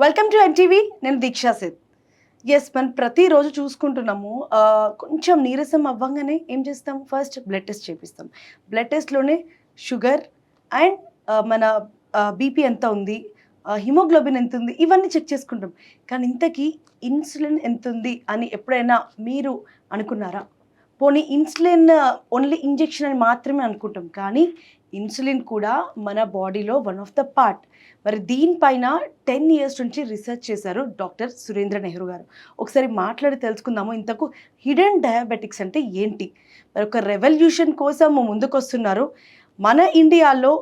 Welcome to NTV. నేను దీక్షా Seth. మనం ప్రతిరోజు చూసుకుంటున్నాము. కొంచెం నీరసం అవ్వంగానే ఏం చేస్తాము? ఫస్ట్ బ్లడ్ టెస్ట్ చేపిస్తాం. బ్లడ్ టెస్ట్‌లోనే షుగర్ అండ్ మన బీపీ ఎంత ఉంది, హిమోగ్లోబిన్ ఎంతుంది, ఇవన్నీ చెక్ చేసుకుంటాం. కానీ ఇంతకీ ఇన్సులిన్ ఎంతుంది అని ఎప్పుడైనా మీరు అనుకున్నారా? పోనీ ఇన్సులిన్ ఓన్లీ ఇంజెక్షన్ అని మాత్రమే అనుకుంటాం. కానీ ఇన్సులిన్ కూడా మన బాడీలో వన్ ఆఫ్ ద పార్ట్. మరి దీనిపైన 10 ఇయర్స్ నుంచి రీసెర్చ్ చేశారు డాక్టర్ సురేంద్ర నెహ్రూ గారు. ఒకసారి మాట్లాడి తెలుసుకుందాము. ఇంతకు హిడెన్ డయాబెటిక్స్ అంటే ఏంటి? మరి ఒక రెవల్యూషన్ కోసం ముందుకొస్తున్నారు. మన ఇండియాలో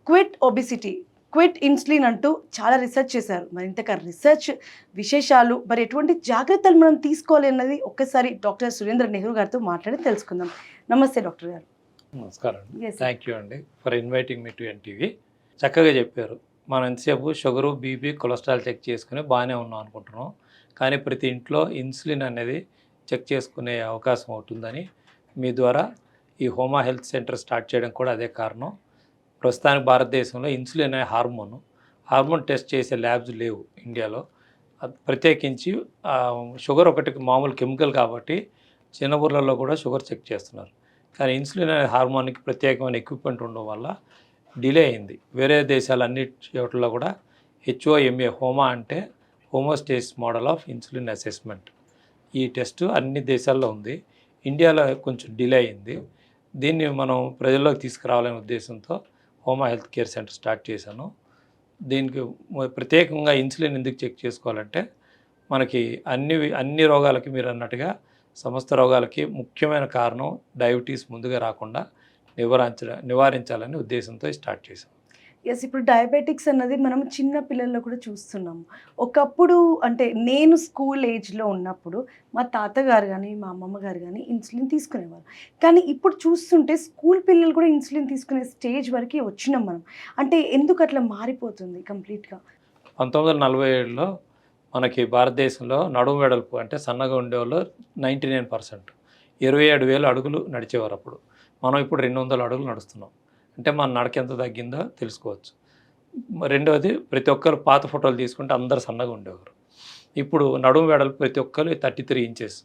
క్విట్ ఒబెసిటీ, క్విట్ ఇన్సులిన్ అంటూ చాలా రీసెర్చ్ చేశారు. మరి ఇంతక రీసెర్చ్ విశేషాలు, మరి ఎటువంటి జాగ్రత్తలు మనం తీసుకోవాలి అన్నది ఒక్కసారి డాక్టర్ సురేంద్ర నెహ్రూ గారితో మాట్లాడి తెలుసుకుందాం. నమస్తే డాక్టర్ గారు. నమస్కారం అండి. థ్యాంక్ యూ అండి for inviting me to NTV. చక్కగా చెప్పారు. మనం ఎంతసేపు షుగరు, బీపీ, కొలెస్ట్రాల్ చెక్ చేసుకుని బాగానే ఉన్నాం అనుకుంటున్నాం. కానీ ప్రతి ఇంట్లో ఇన్సులిన్ అనేది చెక్ చేసుకునే అవకాశం అవుతుందని మీ ద్వారా ఈ హోమా హెల్త్ సెంటర్ స్టార్ట్ చేయడం కూడా అదే కారణం. ప్రస్తుతానికి భారతదేశంలో ఇన్సులిన్ అనే హార్మోన్ టెస్ట్ చేసే ల్యాబ్స్ లేవు ఇండియాలో. ప్రత్యేకించి షుగర్ ఒకటి మామూలు కెమికల్ కాబట్టి చిన్న ఊర్లలో కూడా షుగర్ చెక్ చేస్తున్నారు. కానీ ఇన్సులిన్ అనే హార్మోన్కి ప్రత్యేకమైన ఎక్విప్మెంట్ ఉండడం వల్ల డిలే అయింది. వేరే దేశాలన్ని చోట్ల కూడా హెచ్ఓఎంఏ హోమా అంటే హోమోస్టేసిస్ మోడల్ ఆఫ్ ఇన్సులిన్ అసెస్మెంట్, ఈ టెస్ట్ అన్ని దేశాల్లో ఉంది. ఇండియాలో కొంచెం డిలే అయింది. దీన్ని మనం ప్రజల్లోకి తీసుకురావాలనే ఉద్దేశంతో హోమా హెల్త్ కేర్ సెంటర్ స్టార్ట్ చేశాను. దీనికి ప్రత్యేకంగా ఇన్సులిన్ ఎందుకు చెక్ చేసుకోవాలంటే మనకి అన్ని రోగాలకి మీరు అన్నట్టుగా సమస్త రోగాలకి ముఖ్యమైన కారణం డయాబెటీస్ ముందుగా రాకుండా నివారించాలనే ఉద్దేశంతో స్టార్ట్ చేశాం. ఇప్పుడు డయాబెటిక్స్ అన్నది మనం చిన్న పిల్లల్లో కూడా చూస్తున్నాము. ఒకప్పుడు అంటే నేను స్కూల్ ఏజ్‌లో ఉన్నప్పుడు మా తాతగారు గానీ, మా అమ్మమ్మ గారు గానీ ఇన్సులిన్ తీసుకునేవారు. కానీ ఇప్పుడు చూస్తుంటే స్కూల్ పిల్లలు కూడా ఇన్సులిన్ తీసుకునే స్టేజ్ వరకి వచ్చినాం మనం. అంటే ఎందుకు అట్లా మారిపోతుంది కంప్లీట్‌గా? 1947లో మనకి భారతదేశంలో నడుము వెడల్పు అంటే సన్నగా ఉండేవాళ్ళు 99%, 27,000 అడుగులు నడిచేవారు అప్పుడు. మనం ఇప్పుడు 200 అడుగులు నడుస్తున్నాం. అంటే మన నడక ఎంత తగ్గిందో తెలుసుకోవచ్చు. రెండవది, ప్రతి ఒక్కరు పాత ఫోటోలు తీసుకుంటే అందరు సన్నగా ఉండేవారు. ఇప్పుడు నడుము వెడల్పు ప్రతి ఒక్కరు 33 ఇంచెస్.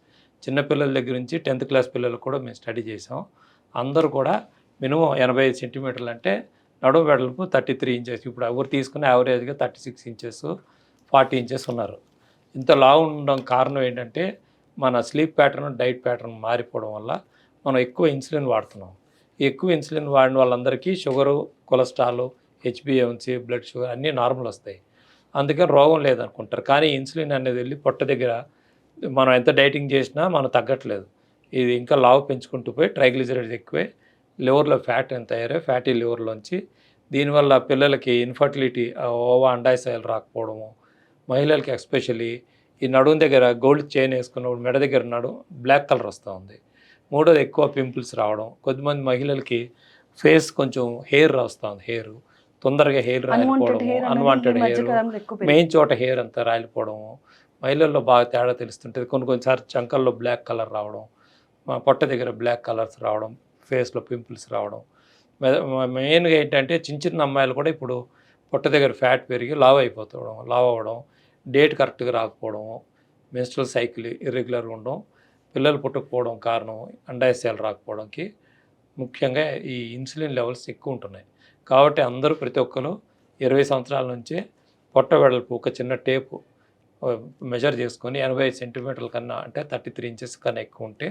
చిన్నపిల్లల దగ్గర నుంచి 10th క్లాస్ పిల్లలు కూడా మేము స్టడీ చేసాం. అందరూ కూడా మినిమం 85 సెంటీమీటర్లు అంటే నడుము వెడల్పు 33 ఇంచెస్. ఇప్పుడు ఎవరు తీసుకున్న యావరేజ్గా 36 ఇంచెస్, 40 ఇంచెస్ ఉన్నారు. ఇంత లావు ఉండడం కారణం ఏంటంటే మన స్లీప్ ప్యాటర్న్, డైట్ ప్యాటర్న్ మారిపోవడం వల్ల మనం ఎక్కువ ఇన్సులిన్ వాడుతున్నాం. ఎక్కువ ఇన్సులిన్ వాడిన వాళ్ళందరికీ షుగరు, కొలెస్ట్రాల్, హెచ్బిఏవన్సీ, బ్లడ్ షుగర్ అన్నీ నార్మల్ వస్తాయి. అందుకని రోగం లేదనుకుంటారు. కానీ ఇన్సులిన్ అనేది వెళ్ళి పొట్ట దగ్గర మనం ఎంత డైటింగ్ చేసినా మనం తగ్గట్లేదు. ఇది ఇంకా లావు పెంచుకుంటూ పోయి ట్రైగ్లిజరైడ్స్ ఎక్కువే, లివర్లో ఫ్యాట్ ఎంత తయారై ఫ్యాటీ లివర్లోంచి దీనివల్ల పిల్లలకి ఇన్ఫర్టిలిటీ, ఓవా అండాశయాలు రాకపోవడము, మహిళలకి ఎస్పెషల్లీ ఈ నడుము దగ్గర గోల్డ్ చైన్ వేసుకున్నప్పుడు మెడ దగ్గర బ్లాక్ కలర్ వస్తూ ఉంది. మూడోది, ఎక్కువ పింపుల్స్ రావడం. కొద్దిమంది మహిళలకి ఫేస్ కొంచెం హెయిర్ వస్తుంది, హెయిర్ తొందరగా హెయిర్ రాలిపోవడము, అన్వాంటెడ్ హెయిర్, మెయిన్ చోట హెయిర్ అంతా రాలిపోవడము, మహిళల్లో బాగా తేడా తెలుస్తుంటుంది. కొన్నిసార్లు చంకల్లో బ్లాక్ కలర్ రావడం, పొట్ట దగ్గర బ్లాక్ కలర్స్ రావడం, ఫేస్లో పింపుల్స్ రావడం. మెయిన్గా ఏంటంటే చిన్న చిన్న అమ్మాయిలు కూడా ఇప్పుడు పొట్ట దగ్గర ఫ్యాట్ పెరిగి లావ్ అవ్వడం, డేట్ కరెక్ట్గా రాకపోవడము, మెన్స్ట్రువల్ సైకిల్ ఇర్రెగ్యులర్గా ఉండడం, పిల్లలు పుట్టకపోవడం కారణం అండాశయాలు రాకపోవడానికి ముఖ్యంగా ఈ ఇన్సులిన్ లెవెల్స్ ఎక్కువ ఉంటున్నాయి. కాబట్టి అందరూ ప్రతి ఒక్కరు 20 సంవత్సరాల నుంచే పొట్ట వెడల్పు ఒక చిన్న టేపు మెజర్ చేసుకొని 85 సెంటీమీటర్ల కన్నా అంటే 33 ఇంచెస్ కన్నా ఎక్కువ ఉంటే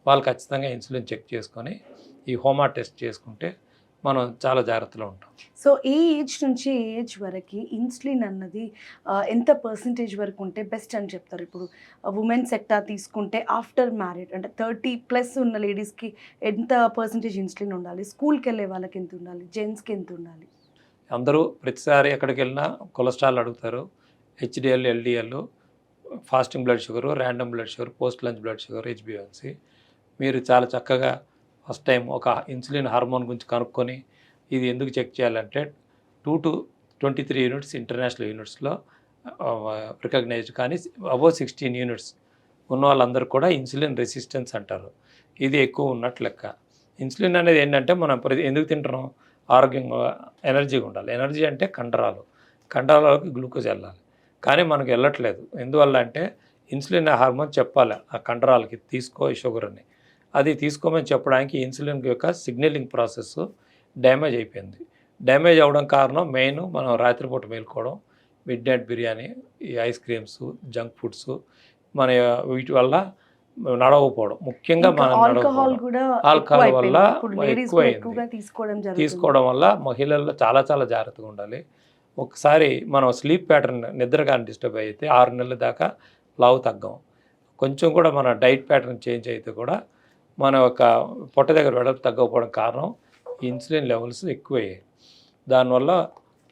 వాళ్ళు ఖచ్చితంగా ఇన్సులిన్ చెక్ చేసుకొని ఈ హోమా టెస్ట్ చేసుకుంటే మనం చాలా జాగ్రత్తలో ఉంటాం. సో ఏ ఏజ్ నుంచి ఏ ఏజ్ వరకు ఇన్సులిన్ అన్నది ఎంత పర్సెంటేజ్ వరకు ఉంటే బెస్ట్ అని చెప్తారు? ఇప్పుడు ఉమెన్ సెక్టార్ తీసుకుంటే ఆఫ్టర్ మ్యారీడ్ అంటే 30+ ఉన్న లేడీస్కి ఎంత పర్సెంటేజ్ ఇన్సులిన్ ఉండాలి? స్కూల్కి వెళ్ళే వాళ్ళకి ఎంత ఉండాలి? జెంట్స్కి ఎంత ఉండాలి? అందరూ ప్రతిసారి ఎక్కడికి వెళ్ళినా కొలెస్ట్రాల్ అడుగుతారు, HDL, LDL, fasting blood sugar, random blood sugar, post lunch blood sugar, హెచ్బిఎవన్సీ. మీరు చాలా చక్కగా ఫస్ట్ టైం ఒక ఇన్సులిన్ హార్మోన్ గురించి కనుక్కొని ఇది ఎందుకు చెక్ చేయాలంటే 2 to 23 యూనిట్స్ ఇంటర్నేషనల్ యూనిట్స్లో రికగ్నైజ్డ్, కానీ అబోవ్ 16 యూనిట్స్ ఉన్న వాళ్ళందరూ కూడా ఇన్సులిన్ రెసిస్టెన్స్ అంటారు. ఇది ఎక్కువ ఉన్నట్లు లెక్క. ఇన్సులిన్ అనేది ఏంటంటే మనం ఎందుకు తింటున్నాం? ఆరోగ్యంగా ఎనర్జీగా ఉండాలి. ఎనర్జీ అంటే కండరాలలోకి గ్లూకోజ్ వెళ్ళాలి. కానీ మనకు వెళ్ళట్లేదు. ఎందువల్ల అంటే ఇన్సులిన్ హార్మోన్ చెప్పాలి ఆ కండరాలకి తీసుకో ఈ షుగర్ అని. అది తీసుకోమని చెప్పడానికి ఇన్సులిన్ యొక్క సిగ్నలింగ్ ప్రాసెస్ డ్యామేజ్ అయిపోయింది. డ్యామేజ్ అవ్వడం కారణం మెయిన్ మనం రాత్రిపూట మేలుకోవడం, మిడ్ నైట్ బిర్యానీ, ఈ ఐస్ క్రీమ్స్, జంక్ ఫుడ్స్ మన వీటి వల్ల నడవకపోవడం. ముఖ్యంగా మనం ఆల్కహాల్ కూడా ఆల్కహాల్ వల్ల ఎక్కువైంది. ఎక్కువగా తీసుకోవడం తీసుకోవడం వల్ల మహిళల్లో చాలా చాలా జాగ్రత్తగా ఉండాలి. ఒకసారి మనం స్లీప్ ప్యాటర్న్ నిద్ర కానీ డిస్టర్బ్ అయితే 6 నెలల దాకా లావు తగ్గం. కొంచెం కూడా మన డైట్ ప్యాటర్న్ చేంజ్ అయితే కూడా మన యొక్క పొట్ట దగ్గర వెడల్పు తగ్గకపోవడం కారణం ఇన్సులిన్ లెవెల్స్ ఎక్కువయ్యాయి. దానివల్ల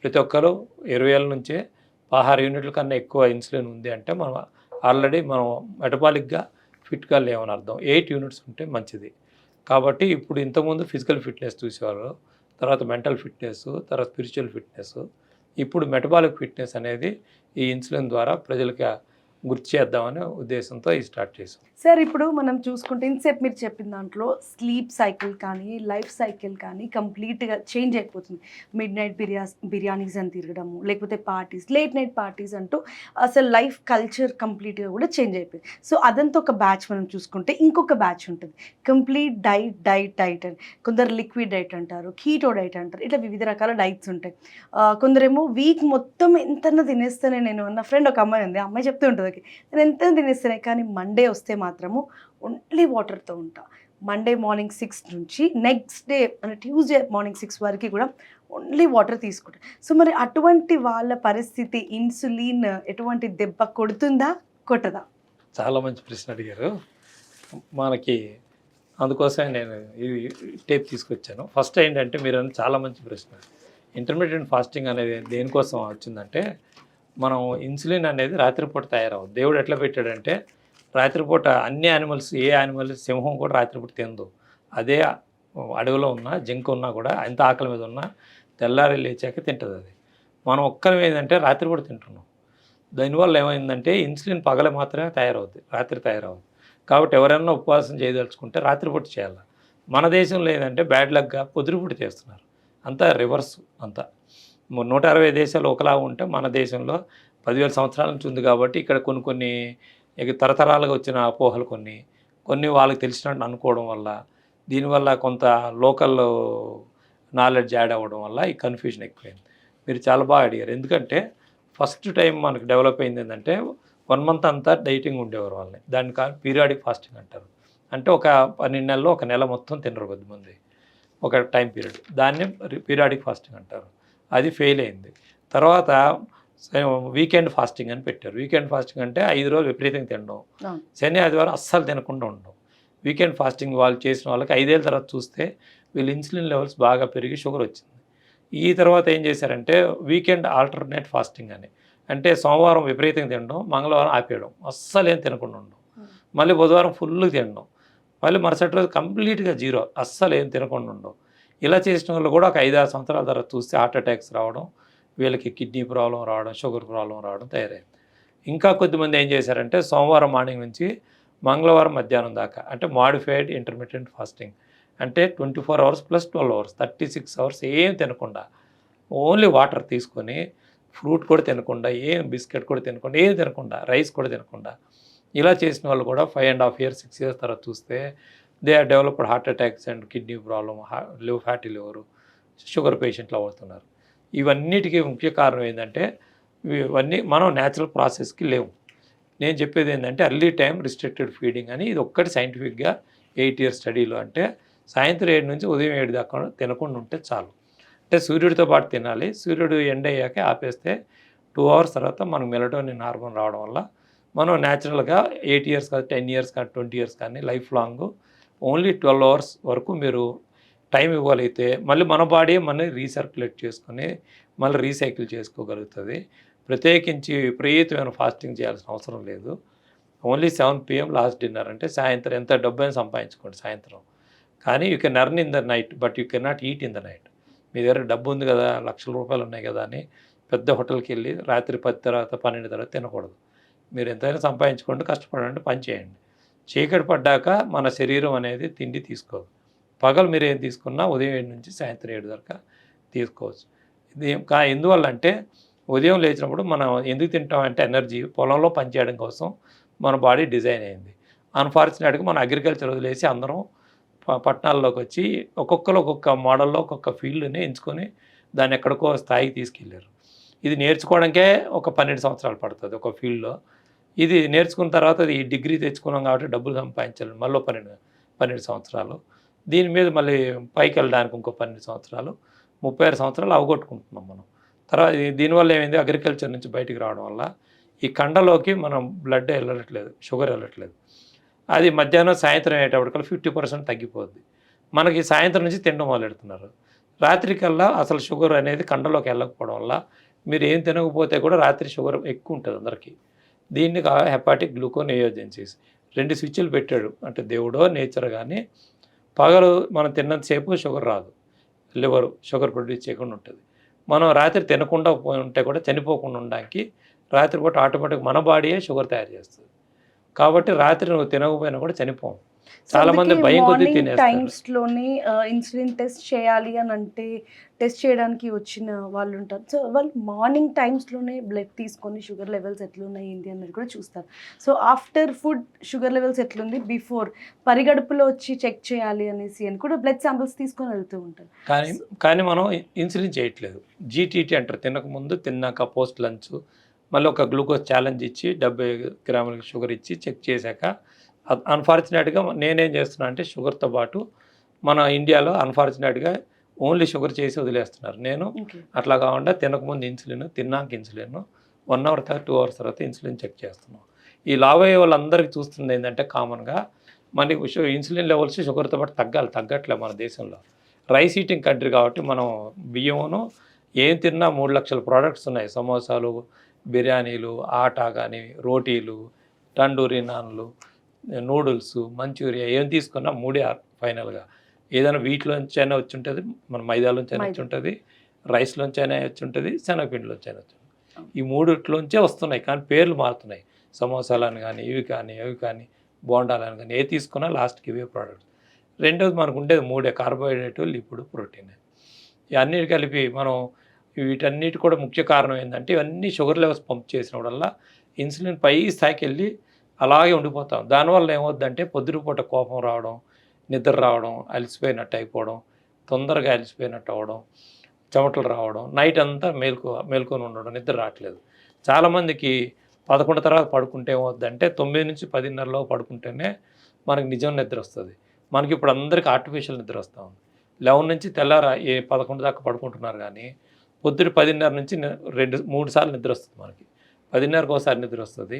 ప్రతి ఒక్కరు 20 ఏళ్ళ నుంచే 16 యూనిట్ల కన్నా ఎక్కువ ఇన్సులిన్ ఉంది అంటే మనం ఆల్రెడీ మనం మెటబాలిక్గా ఫిట్గా లేవని అర్థం. 8 యూనిట్స్ ఉంటే మంచిది. కాబట్టి ఇప్పుడు ఇంతకుముందు ఫిజికల్ ఫిట్నెస్ చూసేవారు, తర్వాత మెంటల్ ఫిట్నెస్, తర్వాత స్పిరిచువల్ ఫిట్నెస్, ఇప్పుడు మెటబాలిక్ ఫిట్నెస్ అనేది ఈ ఇన్సులిన్ ద్వారా ప్రజలకి గుర్తు చేద్దామనే ఉద్దేశంతో ఇది స్టార్ట్ చేసాం. సార్ ఇప్పుడు మనం చూసుకుంటే ఇంతసేపు మీరు చెప్పిన దాంట్లో స్లీప్ సైకిల్ కానీ లైఫ్ సైకిల్ కానీ కంప్లీట్గా చేంజ్ అయిపోతుంది. మిడ్ నైట్ బిర్యానీస్ అని తిరగడము, లేకపోతే పార్టీస్, లేట్ నైట్ పార్టీస్ అంటూ అసలు లైఫ్ కల్చర్ కంప్లీట్గా కూడా చేంజ్ అయిపోయింది. సో అదంతా ఒక బ్యాచ్. మనం చూసుకుంటే ఇంకొక బ్యాచ్ ఉంటుంది కంప్లీట్ డైట్ అని. కొందరు లిక్విడ్ డైట్ అంటారు, కీటో డైట్ అంటారు, ఇట్లా వివిధ రకాల డైట్స్ ఉంటాయి. కొందరేమో వీక్ మొత్తం ఎంతన్నా తినేస్తేనే, నేను నా ఫ్రెండ్ ఒక అమ్మాయి ఉంది, ఆ అమ్మాయి చెప్తూ ఉంటుంది నేను ఎంత తినేస్తేనే, కానీ మండే వస్తే మాత్రము ఓన్లీ వాటర్తో ఉంటా. మండే మార్నింగ్ 6 నుంచి నెక్స్ట్ డే అంటే ట్యూస్డే మార్నింగ్ 6 వరకు కూడా ఓన్లీ వాటర్ తీసుకుంటారు. సో మరి అటువంటి వాళ్ళ పరిస్థితి ఇన్సులిన్ ఎటువంటి దెబ్బ కొడుతుందా కొట్టదా? చాలా మంచి ప్రశ్న అడిగారు. మనకి అందుకోసమే నేను ఈ టేప్ తీసుకొచ్చాను. ఫస్ట్ ఏంటంటే మీరు చాలా మంచి ప్రశ్న. ఇంటర్మీడియట్ ఫాస్టింగ్ అనేది దేనికోసం వచ్చిందంటే, మనం ఇన్సులిన్ అనేది రాత్రిపూట తయారవుతుంది. దేవుడు ఎట్లా పెట్టాడంటే రాత్రిపూట అన్ని యానిమల్స్, ఏ యానిమల్ సింహం కూడా రాత్రిపూట తినదు. అదే అడవిలో ఉన్న జింక ఉన్నా కూడా ఎంత ఆకలి మీద ఉన్నా తెల్లారి లేచాక తింటుంది అది. మనం ఒక్కరం ఏంటంటే రాత్రిపూట తింటున్నాం. దానివల్ల ఏమైందంటే ఇన్సులిన్ పగల మాత్రమే తయారవుద్ది, రాత్రి తయారవుద్ది. కాబట్టి ఎవరైనా ఉపవాసం చేయదలుచుకుంటే రాత్రిపూట చేయాలి. మన దేశంలో ఏంటంటే బ్యాడ్ లక్గా పొద్దురుపూట చేస్తున్నారు. అంతా రివర్స్. అంతా 160 దేశాలు ఒకలా ఉంటే మన దేశంలో 10,000 సంవత్సరాల నుంచి ఉంది. కాబట్టి ఇక్కడ కొన్ని తరతరాలుగా వచ్చిన అపోహలు కొన్ని వాళ్ళకి తెలిసినట్టు అనుకోవడం వల్ల, దీనివల్ల కొంత లోకల్ నాలెడ్జ్ యాడ్ అవ్వడం వల్ల ఈ కన్ఫ్యూజన్ ఎక్కువైంది. మీరు చాలా బాగా అడిగారు. ఎందుకంటే ఫస్ట్ టైం మనకు డెవలప్ అయింది ఏంటంటే 1 మంత్ అంతా డైటింగ్ ఉండేవారు వాళ్ళని. దాన్ని పీరియాడిక్ ఫాస్టింగ్ అంటారు. అంటే ఒక 12 నెలల్లో ఒక నెల మొత్తం తినరు కొద్దిమంది, ఒక టైం పీరియడ్. దాన్ని పీరియాడిక్ ఫాస్టింగ్ అంటారు. అది ఫెయిల్ అయింది. తర్వాత వీకెండ్ ఫాస్టింగ్ అని పెట్టారు. వీకెండ్ ఫాస్టింగ్ అంటే 5 రోజులు విపరీతంగా తినడం, శని ఆదివారం అస్సలు తినకుండా ఉండడం. వీకెండ్ ఫాస్టింగ్ వాళ్ళు చేసిన వాళ్ళకి 5 ఏళ్ళ తర్వాత చూస్తే వీళ్ళు ఇన్సులిన్ లెవెల్స్ బాగా పెరిగి షుగర్ వచ్చింది. ఈ తర్వాత ఏం చేశారంటే వీకెండ్ ఆల్టర్నేట్ ఫాస్టింగ్ అని, అంటే సోమవారం విపరీతంగా తినడం, మంగళవారం ఆపేయడం, అస్సలు ఏం తినకుండా ఉండడం, మళ్ళీ బుధవారం ఫుల్గా తినడం, మళ్ళీ మరుసటి రోజు కంప్లీట్గా జీరో, అస్సలు ఏం తినకుండా ఉండడం. ఇలా చేసిన వాళ్ళు కూడా ఒక 5-6 సంవత్సరాల తర్వాత చూస్తే హార్ట్ అటాక్స్ రావడం, వీళ్ళకి కిడ్నీ ప్రాబ్లం రావడం, షుగర్ ప్రాబ్లం రావడం తయారైంది. ఇంకా కొద్దిమంది ఏం చేశారంటే సోమవారం మార్నింగ్ నుంచి మంగళవారం మధ్యాహ్నం దాకా, అంటే మాడిఫైడ్ ఇంటర్మీడియట్ ఫాస్టింగ్, అంటే 24 అవర్స్ ప్లస్ 12 అవర్స్ 36 అవర్స్ ఏం తినకుండా ఓన్లీ వాటర్ తీసుకొని, ఫ్రూట్ కూడా తినకుండా, ఏం బిస్కెట్ కూడా తినకుండా, ఏం తినకుండా, రైస్ కూడా తినకుండా ఇలా చేసిన వాళ్ళు కూడా 5.5 years 6 years తర్వాత చూస్తే they are developed heart attacks and kidney problem, fatty liver, sugar పేషెంట్లు అవుతున్నారు. ఇవన్నిటికీ ముఖ్య కారణం ఏంటంటే ఇవన్నీ మనం న్యాచురల్ ప్రాసెస్కి లేవు. నేను చెప్పేది ఏంటంటే ఎర్లీ టైం రిస్ట్రిక్టెడ్ ఫీడింగ్ అని, ఇది ఒక్కటి సైంటిఫిక్గా 8 years స్టడీలో, అంటే సాయంత్రం 7 నుంచి ఉదయం 7 దాకా తినకుండా ఉంటే చాలు. అంటే సూర్యుడితో పాటు తినాలి, సూర్యుడు ఎండ్ అయ్యాక ఆపేస్తే 2 hours తర్వాత మనకు మెలటోనిన్ హార్మోన్ రావడం వల్ల మనం న్యాచురల్గా 8 years కానీ 10 years కానీ 20 years కానీ లైఫ్ లాంగ్ ఓన్లీ 12 hours వరకు మీరు టైం ఇవ్వగలిగితే మళ్ళీ మన బాడీ మళ్ళీ రీసర్క్యులేట్ చేసుకొని మళ్ళీ రీసైకిల్ చేసుకోగలుగుతుంది. ప్రత్యేకించి విపరీతమైన ఫాస్టింగ్ చేయాల్సిన అవసరం లేదు. ఓన్లీ 7 PM లాస్ట్ డిన్నర్, అంటే సాయంత్రం ఎంత డబ్బైనా సంపాదించుకోండి సాయంత్రం, కానీ you can earn in the night but you can not eat in the night. మీ దగ్గర డబ్బు ఉంది కదా, లక్షల రూపాయలు ఉన్నాయి కదా అని పెద్ద హోటల్కి వెళ్ళి రాత్రి 10 తర్వాత 12 తర్వాత తినకూడదు. మీరు ఎంతైనా సంపాదించుకోండి, కష్టపడండి, పని చేయండి. చీకటి పడ్డాక మన శరీరం అనేది తిండి తీసుకోదు. పగలు మీరు ఏం తీసుకున్నా ఉదయం 7 నుంచి సాయంత్రం 7 దాకా తీసుకోవచ్చు. ఇది ఎందువల్ల అంటే ఉదయం లేచినప్పుడు మనం ఎందుకు తింటాం అంటే ఎనర్జీ పొలంలో పనిచేయడం కోసం మన బాడీ డిజైన్ అయింది. అన్ఫార్చునేట్గా మన అగ్రికల్చర్ వదిలేసి అందరం పట్టణాల్లోకి వచ్చి ఒక్కొక్కరు ఒక్కొక్క మోడల్లో ఒక్కొక్క ఫీల్డ్ని ఎంచుకొని దాన్ని ఎక్కడికో స్థాయికి తీసుకెళ్ళారు. ఇది నేర్చుకోవడానికే ఒక 12 సంవత్సరాలు పడుతుంది ఒక ఫీల్డ్లో. ఇది నేర్చుకున్న తర్వాత ఈ డిగ్రీ తెచ్చుకున్నాం కాబట్టి డబ్బులు సంపాదించాలి మళ్ళీ 12 సంవత్సరాలు. దీని మీద మళ్ళీ పైకి వెళ్ళడానికి ఇంకో 12 సంవత్సరాలు, 36 సంవత్సరాలు అవగొట్టుకుంటున్నాం మనం. తర్వాత దీనివల్ల ఏమైంది, అగ్రికల్చర్ నుంచి బయటికి రావడం వల్ల ఈ కండలోకి మనం బ్లడ్ వెళ్ళట్లేదు, షుగర్ వెళ్ళట్లేదు. అది మధ్యాహ్నం సాయంత్రం అయ్యేటప్పటికల్లా 50% తగ్గిపోద్ది. మనకి సాయంత్రం నుంచి తినడం మొదలెడుతున్నారు. రాత్రికల్లా అసలు షుగర్ అనేది కండలోకి వెళ్ళకపోవడం వల్ల మీరు ఏం తినకపోతే కూడా రాత్రి షుగర్ ఎక్కువ ఉంటుంది అందరికీ. దీన్ని హెపాటిక్ గ్లూకోనియోజెన్సిస్ 2 స్విచ్లు పెట్టాడు. అంటే దేవుడో నేచర్ కానీ పగలు మనం తిన్నంతసేపు షుగర్ రాదు, లివర్ షుగర్ ప్రొడ్యూస్ చేయకుండా ఉంటుంది. మనం రాత్రి తినకుండా ఉంటే కూడా చనిపోకుండా ఉండడానికి రాత్రిపూట ఆటోమేటిక్ మన బాడీయే షుగర్ తయారు చేస్తుంది. కాబట్టి రాత్రి నువ్వు తినకపోయినా కూడా చనిపోవు. చాలామంది భయం కొద్దీ తినేస్తారు. టైమ్స్లోనే ఇన్సులిన్ టెస్ట్ చేయాలి అని అంటే టెస్ట్ చేయడానికి వచ్చిన వాళ్ళు ఉంటారు. సో వాళ్ళు మార్నింగ్ టైమ్స్లోనే బ్లడ్ తీసుకొని షుగర్ లెవెల్స్ ఎట్లున్నాయి ఏంటి అన్నది కూడా చూస్తారు. So after food sugar levels ఎట్లుంది, బిఫోర్ పరిగడుపులో వచ్చి చెక్ చేయాలి అనేసి అని కూడా బ్లడ్ శాంపిల్స్ తీసుకొని వెళ్తూ ఉంటారు. కానీ మనం ఇన్సులిన్ చేయట్లేదు. జీటీటీ అంటారు, తినకముందు తిన్నాక పోస్ట్ లంచ్ మళ్ళీ ఒక గ్లూకోజ్ ఛాలెంజ్ ఇచ్చి 70 గ్రాముల షుగర్ ఇచ్చి చెక్ చేశాక అన్ఫార్చునేట్గా నేనేం చేస్తున్నా అంటే షుగర్తో పాటు మన ఇండియాలో అన్ఫార్చునేట్గా ఓన్లీ షుగర్ చేసి వదిలేస్తున్నారు. నేను అట్లా కాకుండా తినకముందు ఇన్సులిన్, తిన్నాక ఇన్సులిన్, 1 అవర్ తర్వాత 2 అవర్స్ తర్వాత ఇన్సులిన్ చెక్ చేస్తున్నాం. ఈ లావ్ అయ్యే వాళ్ళందరికీ చూస్తుంది ఏంటంటే కామన్గా మనకి ఇన్సులిన్ లెవెల్స్ షుగర్తో పాటు తగ్గట్లే మన దేశంలో. రైస్ ఈటింగ్ కంట్రీ కాబట్టి మనం బియ్యమును ఏం తిన్నా 3 లక్షల ప్రోడక్ట్స్ ఉన్నాయి. సమోసాలు, బిర్యానీలు, ఆటా కానీ, రోటీలు, తండూరి నాన్లు, నూడిల్స్, మంచూరియా ఏం తీసుకున్నా 3 ఫైనల్గా. ఏదైనా వీటిలోంచి అయినా వచ్చి ఉంటుంది, మన మైదాలోంచి అయినా వచ్చి ఉంటుంది, రైస్లోంచి అయినా వచ్చి ఉంటుంది, శనగపిండిలోంచి అయినా వచ్చి ఉంటుంది. ఈ 3లోంచే వస్తున్నాయి కానీ పేర్లు మారుతున్నాయి. సమోసాలని కానీ ఇవి కానీ అవి కానీ బోండాలని కానీ ఏ తీసుకున్నా లాస్ట్కి ఇవే ప్రోడక్ట్స్. రెండోది మనకు ఉండేది 3 కార్బోహైడ్రేట్, లిపిడ్, ప్రోటీన్. ఇవన్నీ కలిపి మనం వీటన్నిటి కూడా ముఖ్య కారణం ఏంటంటే ఇవన్నీ షుగర్ లెవెల్స్ పంప్ చేసినప్పుడల్లా ఇన్సులిన్ పై స్థాయికి వెళ్ళి అలాగే ఉండిపోతాం. దానివల్ల ఏమవుద్దంటే పొద్దుటిపూట కోపం రావడం, నిద్ర రావడం, అలసిపోయినట్టు అయిపోవడం, తొందరగా అలసిపోయినట్టు అవ్వడం, చెమటలు రావడం, నైట్ అంతా మేల్కొని ఉండడం, నిద్ర రావట్లేదు. చాలామందికి 11 తర్వాత పడుకుంటే ఏమవుద్దంటే 9 నుంచి 10:30 పడుకుంటేనే మనకి నిజం నిద్ర వస్తుంది. మనకి ఇప్పుడు అందరికీ ఆర్టిఫిషియల్ నిద్ర వస్తూ ఉంది. 11 నుంచి తెల్లార 11 దాకా పడుకుంటున్నారు కానీ పొద్దుట 10:30 నుంచి 2-3 సార్లు నిద్ర వస్తుంది. మనకి 10:30కి ఒకసారి నిద్ర వస్తుంది,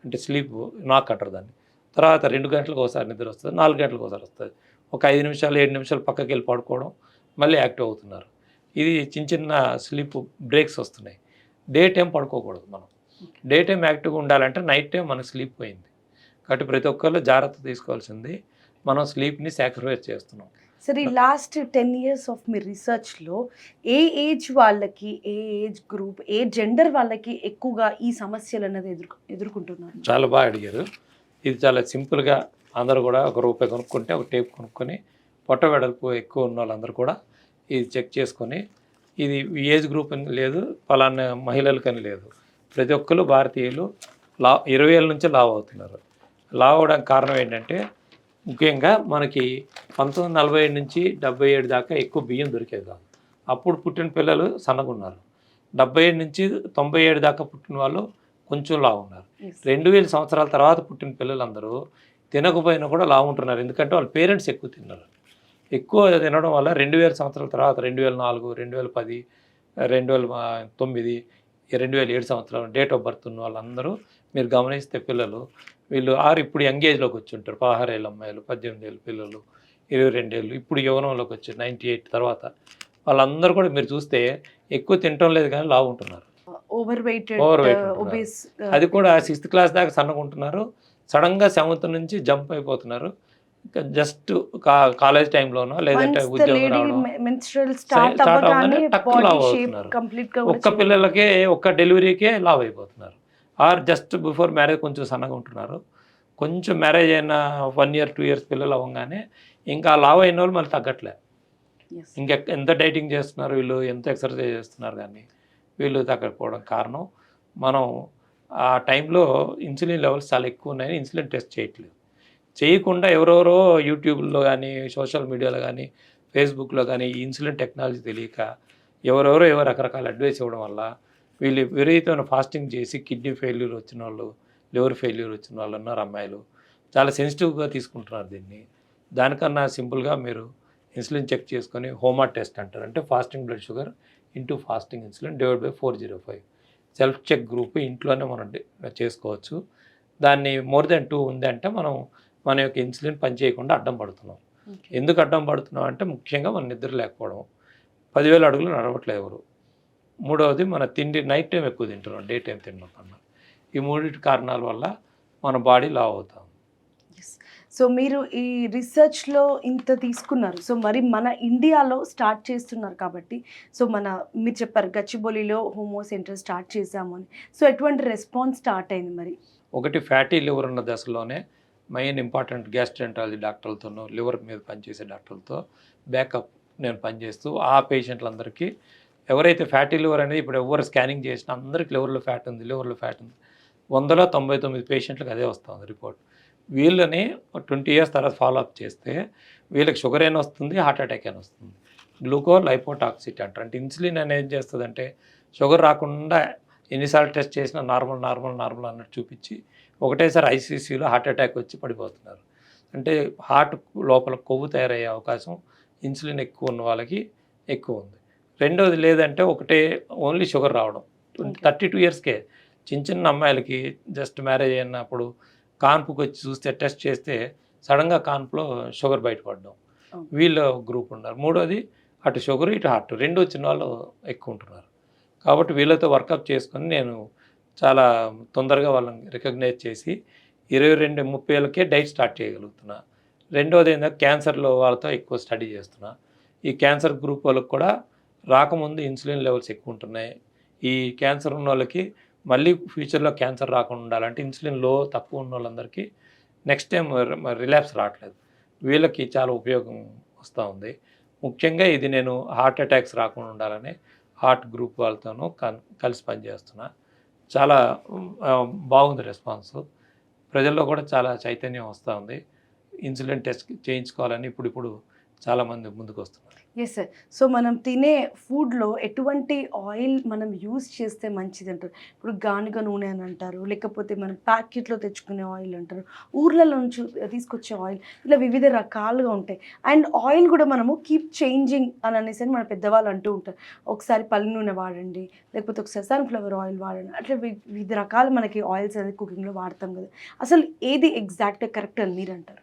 అంటే స్లీప్ నాక్ అంటారు దాన్ని. తర్వాత 2 గంటలకు ఒకసారి నిద్ర వస్తుంది, 4 గంటలకు ఒకసారి వస్తుంది. ఒక 5 నిమిషాలు 7 నిమిషాలు పక్కకి వెళ్ళి పడుకోవడం, మళ్ళీ యాక్టివ్ అవుతున్నారు. ఇది చిన్న స్లీప్ బ్రేక్స్ వస్తున్నాయి. డే టైం పడుకోకూడదు. మనం డే టైం యాక్టివ్గా ఉండాలంటే నైట్ టైం మనకు స్లీప్ పోయింది. కాబట్టి ప్రతి ఒక్కళ్ళు జాగ్రత్త తీసుకోవాల్సింది, మనం స్లీప్ని సాక్రిఫైస్ చేస్తున్నాం. సరే, ఈ లాస్ట్ 10 years ఆఫ్ మీ రీసెర్చ్లో ఏ ఏజ్ వాళ్ళకి, ఏ ఏజ్ గ్రూప్, ఏ జెండర్ వాళ్ళకి ఎక్కువగా ఈ సమస్యలు అనేది ఎదుర్కొంటున్నారు? చాలా బాగా అడిగారు. ఇది చాలా సింపుల్గా అందరూ కూడా ₹1 కొనుక్కుంటే ఒక టేప్ కొనుక్కొని పొట్ట వెడల్పు ఎక్కువ ఉన్న వాళ్ళందరూ కూడా ఇది చెక్ చేసుకొని, ఇది ఏజ్ గ్రూప్ అని లేదు, పలానా మహిళలకని లేదు, ప్రతి ఒక్కరు భారతీయులు 20 ఏళ్ళ నుంచే లావ్ అవుతున్నారు. లావ్ అవడానికి కారణం ఏంటంటే ముఖ్యంగా మనకి 1947 నుంచి 77 దాకా ఎక్కువ బియ్యం దొరికేది కాదు. అప్పుడు పుట్టిన పిల్లలు సన్నగా ఉన్నారు. 77 నుంచి 97 దాకా పుట్టిన వాళ్ళు కొంచెం లావు ఉన్నారు. 2000 సంవత్సరాల తర్వాత పుట్టిన పిల్లలందరూ తినకపోయినా కూడా లావు ఉంటున్నారు. ఎందుకంటే వాళ్ళ పేరెంట్స్ ఎక్కువ తిన్నారు. ఎక్కువ తినడం వల్ల 2000 సంవత్సరాల తర్వాత 2004, 2010, 2009, 2007 సంవత్సరాలు డేట్ ఆఫ్ బర్త్ ఉన్న వాళ్ళందరూ మీరు గమనిస్తే పిల్లలు వీళ్ళు ఇప్పుడు యంగ్ ఏజ్లోకి వచ్చి ఉంటారు. 16 ఏళ్ళ అమ్మాయిలు, 18 ఏళ్ళ పిల్లలు, 22 ఏళ్ళు, ఇప్పుడు యవ్వనంలోకి వచ్చారు 98 తర్వాత. వాళ్ళందరూ కూడా మీరు చూస్తే ఎక్కువ తినటం లేదు కానీ లావు ఉంటున్నారు. Over weight. అది కూడా 6th క్లాస్ దాకా సన్నగా ఉంటున్నారు. సడన్గా 7th నుంచి జంప్ అయిపోతున్నారు. జస్ట్ కాలేజ్ టైంలోనో లేదంటే ఉద్యోగం రావడం స్టార్ట్ అవ్వగానే టక్కు లావ్ అవుతున్నారు. ఒక్క పిల్లలకే ఒక్క డెలివరీకే లావ్ అయిపోతున్నారు. ఆర్ జస్ట్ బిఫోర్ మ్యారేజ్ కొంచెం సన్నగా ఉంటున్నారు. కొంచెం మ్యారేజ్ అయిన 1 year 2 years పిల్లలు అవ్వగానే ఇంకా లావ్ అయిన వాళ్ళు మళ్ళీ తగ్గట్లే. ఎంత డైటింగ్ చేస్తున్నారు వీళ్ళు, ఎంత ఎక్సర్సైజ్ చేస్తున్నారు కానీ వీళ్ళు తగ్గకపోవడం కారణం మనం ఆ టైంలో ఇన్సులిన్ లెవెల్స్ చాలా ఎక్కువ ఉన్నాయని ఇన్సులిన్ టెస్ట్ చేయట్లేదు. చేయకుండా ఎవరెవరో యూట్యూబ్లో కానీ సోషల్ మీడియాలో కానీ ఫేస్బుక్లో కానీ ఈ ఇన్సులిన్ టెక్నాలజీ తెలియక ఎవరెవరో రకరకాల అడ్వైస్ ఇవ్వడం వల్ల వీళ్ళు విపరీతమైన ఫాస్టింగ్ చేసి కిడ్నీ ఫెయిల్యూర్ వచ్చిన వాళ్ళు, లివర్ ఫెయిల్యూర్ వచ్చిన వాళ్ళు ఉన్నారు. అమ్మాయిలు చాలా సెన్సిటివ్గా తీసుకుంటున్నారు దీన్ని. దానికన్నా సింపుల్గా మీరు ఇన్సులిన్ చెక్ చేసుకొని హోమా టెస్ట్ అంటారు. అంటే fasting blood sugar into fasting insulin divide by 405 self check group ఇంట్లోనే మనం చేసుకోవచ్చు. దాన్ని మోర్ దెన్ 2 ఉంది అంటే మనం మన యొక్క ఇన్సులిన్ పనిచేయకుండా అడ్డం పడుతున్నాం. ఎందుకు అడ్డం పడుతున్నాం అంటే ముఖ్యంగా మన నిద్ర లేకపోవడం, 10,000 అడుగులు నడవట్లేదు ఎవరు. మూడవది మన తిండి నైట్ టైం ఎక్కువ తింటున్నాం డే టైం తినడం కన్నా. ఈ మూడింటి కారణాల వల్ల మన బాడీ లావ్ అవుతాం. సో మీరు ఈ రీసెర్చ్లో ఇంత తీసుకున్నారు. సో మరి మన ఇండియాలో స్టార్ట్ చేస్తున్నారు కాబట్టి, సో మీరు చెప్పారు గచ్చిబౌలిలో హోమో సెంటర్ స్టార్ట్ చేశాము అని. సో ఎటువంటి రెస్పాన్స్ స్టార్ట్ అయింది మరి? ఒకటి ఫ్యాటీ లివర్ ఉన్న దశలోనే మెయిన్ ఇంపార్టెంట్ గ్యాస్ట్రెంటాలజీ డాక్టర్లతోనూ లివర్ మీద పనిచేసే డాక్టర్లతో బ్యాకప్ నేను పనిచేస్తూ ఆ పేషెంట్లందరికీ ఎవరైతే ఫ్యాటీ లివర్ అనేది ఇప్పుడు ఎవరు స్కానింగ్ చేసినా అందరికి లివర్లో ఫ్యాట్ ఉంది 100లో 99 పేషెంట్లకు అదే వస్తుంది రిపోర్ట్. వీళ్ళని 20 ఇయర్స్ తర్వాత ఫాలోఅప్ చేస్తే వీళ్ళకి షుగర్ అయినా వస్తుంది, హార్ట్ అటాక్ అయినా వస్తుంది. గ్లూకో లైపోటాక్సిటీ అంటారు. అంటే ఇన్సులిన్ అనేది ఏం చేస్తుందంటే షుగర్ రాకుండా ఎన్నిసార్లు టెస్ట్ చేసినా నార్మల్ అన్నట్టు చూపించి ఒకటేసారి ఐసీసీలో హార్ట్ అటాక్ వచ్చి పడిపోతున్నారు. అంటే హార్ట్ లోపల కొవ్వు తయారయ్యే అవకాశం ఇన్సులిన్ ఎక్కువ ఉన్న వాళ్ళకి ఎక్కువ ఉంది. రెండోది లేదంటే ఒకటే ఓన్లీ షుగర్ రావడం 32 ఇయర్స్కే చిన్న అమ్మాయిలకి జస్ట్ మ్యారేజ్ అయినప్పుడు కాన్పుకి వచ్చి చూస్తే టెస్ట్ చేస్తే సడన్గా కాన్పులో షుగర్ బయటపడడం. వీళ్ళ గ్రూప్ ఉన్నారు. మూడోది అటు షుగర్ ఇటు హార్ట్ రెండు వచ్చిన వాళ్ళు ఎక్కువ ఉంటున్నారు. కాబట్టి వీళ్ళతో వర్కప్ చేసుకొని నేను చాలా తొందరగా వాళ్ళని రికగ్నైజ్ చేసి 22-30 ఏళ్ళకే డైట్ స్టార్ట్ చేయగలుగుతున్నా. రెండోది ఏంటంటే క్యాన్సర్లో వాళ్ళతో ఎక్కువ స్టడీ చేస్తున్నా. ఈ క్యాన్సర్ గ్రూప్ వాళ్ళకి కూడా రాకముందు ఇన్సులిన్ లెవెల్స్ ఎక్కువ ఉంటున్నాయి. ఈ క్యాన్సర్ ఉన్న వాళ్ళకి మళ్ళీ ఫ్యూచర్లో క్యాన్సర్ రాకుండా ఉండాలంటే ఇన్సులిన్ తక్కువ ఉన్న వాళ్ళందరికీ నెక్స్ట్ టైం రిలాప్స్ రావట్లేదు. వీళ్ళకి చాలా ఉపయోగం వస్తూ ఉంది. ముఖ్యంగా ఇది నేను హార్ట్ అటాక్స్ రాకుండా ఉండాలని హార్ట్ గ్రూప్ వాళ్ళతోనూ కలిసి పనిచేస్తున్నా. చాలా బాగుంది రెస్పాన్స్. ప్రజల్లో కూడా చాలా చైతన్యం వస్తూ ఉంది. ఇన్సులిన్ టెస్ట్ చేయించుకోవాలని ఇప్పుడు చాలామంది ముందుకు వస్తున్నారు. Yes sir. సో మనం తినే ఫుడ్లో ఎటువంటి ఆయిల్ మనం యూజ్ చేస్తే మంచిది అంటారు? ఇప్పుడు గానుగ నూనె అని అంటారు, లేకపోతే మనం ప్యాకెట్లో తెచ్చుకునే ఆయిల్ అంటారు, ఊర్లలో నుంచి తీసుకొచ్చే ఆయిల్, ఇలా వివిధ రకాలుగా ఉంటాయి. అండ్ ఆయిల్ కూడా మనము కీప్ చేంజింగ్ అని అనేసి మన పెద్దవాళ్ళు అంటూ ఉంటారు. ఒకసారి పల్లి నూనె వాడండి, లేకపోతే ఒకసారి సన్ఫ్లవర్ ఆయిల్ వాడండి, అట్లా వివిధ రకాలు మనకి ఆయిల్స్ అనేది కుకింగ్లో వాడతాం కదా. అసలు ఏది ఎగ్జాక్ట్గా కరెక్ట్ అని మీరు అంటారు?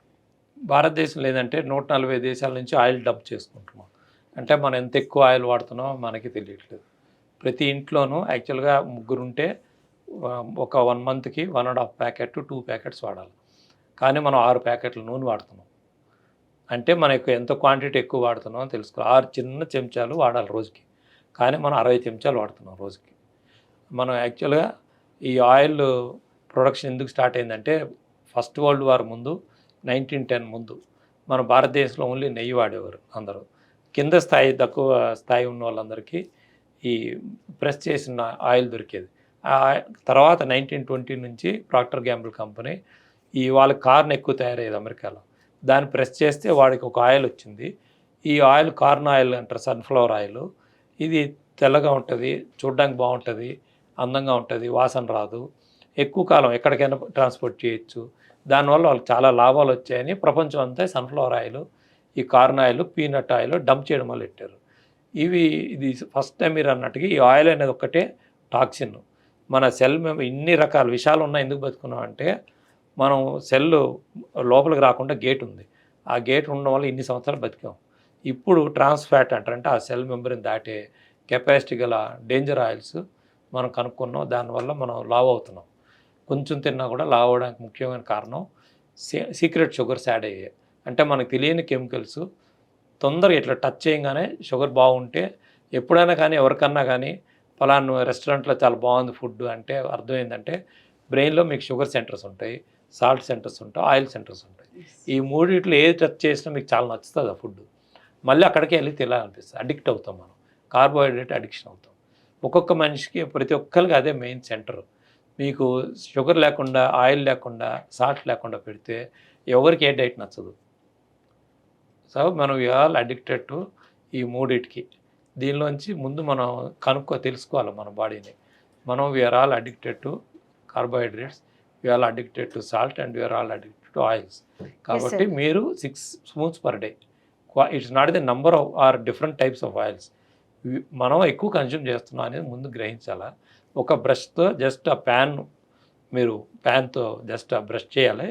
భారతదేశం లేదంటే 140 దేశాల నుంచి ఆయిల్ డబ్ చేసుకుంటున్నాం. అంటే మనం ఎంత ఎక్కువ ఆయిల్ వాడుతున్నామో మనకి తెలియట్లేదు. ప్రతి ఇంట్లోనూ యాక్చువల్గా ముగ్గురు ఉంటే ఒక 1 మంత్కి 1.5 ప్యాకెట్ 2 ప్యాకెట్స్ వాడాలి. కానీ మనం 6 ప్యాకెట్ల నూనె వాడుతున్నాం. అంటే మనకు ఎంత క్వాంటిటీ ఎక్కువ వాడుతున్నామో తెలుసుకో. 6 చిన్న చెంచాలు వాడాలి రోజుకి, కానీ మనం 60 చెంచాలు వాడుతున్నాం రోజుకి. మనం యాక్చువల్గా ఈ ఆయిల్ ప్రొడక్షన్ ఎందుకు స్టార్ట్ అయిందంటే ఫస్ట్ వరల్డ్ వార్ ముందు 1910 ముందు మన భారతదేశంలో ఓన్లీ నెయ్యి వాడేవారు అందరూ. కింద స్థాయి తక్కువ స్థాయి ఉన్న వాళ్ళందరికీ ఈ ప్రెస్ చేసిన ఆయిల్ దొరికేది. తర్వాత 1920 నుంచి ప్రాక్టర్ గ్యాంబుల్ కంపెనీ వాళ్ళ కార్న్ ఎక్కువ తయారయ్యేది అమెరికాలో. దాన్ని ప్రెస్ చేస్తే వాడికి ఒక ఆయిల్ వచ్చింది. ఈ ఆయిల్ కార్న్ ఆయిల్ అంటారు, సన్ఫ్లవర్ ఆయిల్. ఇది తెల్లగా ఉంటుంది, చూడడానికి బాగుంటుంది, అందంగా ఉంటుంది, వాసన రాదు, ఎక్కువ కాలం ఎక్కడికైనా ట్రాన్స్పోర్ట్ చేయొచ్చు. దానివల్ల వాళ్ళకి చాలా లాభాలు వచ్చాయని ప్రపంచం అంతా సన్ఫ్లవర్ ఆయిల్, ఈ corn oil, peanut oil dump చేయడం వల్ల పెట్టారు. ఇది ఫస్ట్ టైం మీరు అన్నట్టుగా ఈ ఆయిల్ అనేది ఒక్కటే టాక్సిన్. మన సెల్ మేము ఇన్ని రకాల విషయాలు ఉన్నాయి. ఎందుకు బతుకున్నాం అంటే మనం సెల్ లోపలికి రాకుండా గేట్ ఉంది. ఆ గేట్ ఉండడం వల్ల ఇన్ని సంవత్సరాలు బతికాం. ఇప్పుడు ట్రాన్స్ ఫ్యాట్ అంటారంటే ఆ సెల్ మెంబర్ని దాటే కెపాసిటీ గల డేంజర్ ఆయిల్స్ మనం కనుక్కున్నాం. దానివల్ల మనం లావ్ అవుతున్నాం. కొంచెం తిన్నా కూడా లావ్ అవ్వడానికి ముఖ్యమైన కారణం సీక్రెట్ షుగర్స్ యాడ్ అయ్యాయి. అంటే మనకు తెలియని కెమికల్స్ తొందరగా ఇట్లా టచ్ చేయగానే షుగర్ బాగుంటే ఎప్పుడైనా కానీ ఎవరికన్నా కానీ ఫలానా రెస్టారెంట్లో చాలా బాగుంది ఫుడ్ అంటే అర్థం ఏంటంటే బ్రెయిన్లో మీకు షుగర్ సెంటర్స్ ఉంటాయి, సాల్ట్ సెంటర్స్ ఉంటాయి, ఆయిల్ సెంటర్స్ ఉంటాయి. ఈ మూడిట్లో ఏది టచ్ చేసినా మీకు చాలా నచ్చుతుంది ఆ ఫుడ్. మళ్ళీ అక్కడికి వెళ్ళి తినాలనిపిస్తుంది. అడిక్ట్ అవుతాం మనం, కార్బోహైడ్రేట్ అడిక్షన్ అవుతాం. ఒక్కొక్క మనిషికి ప్రతి ఒక్కరికి అదే మెయిన్ సెంటర్. మీకు షుగర్ లేకుండా, ఆయిల్ లేకుండా, సాల్ట్ లేకుండా పెడితే ఎవరికి ఏ డైట్ నచ్చదు. సో మనం వి ఆల్ అడిక్టెడ్ టు ఈ మూడిటికి. దీనిలోంచి ముందు మనం తెలుసుకోవాలి మన బాడీని. మనం we are all addicted to carbohydrates, we are addicted to salt and we are all addicted to oils. కాబట్టి మీరు 6 spoons per day. It's not the number of or different types of oils. మనం ఎక్కువ consume చేస్తున్నాం అనేది ముందు గ్రహించాలా. ఒక బ్రష్తో just ఆ ప్యాన్తో జస్ట్ ఆ బ్రష్ చేయాలి,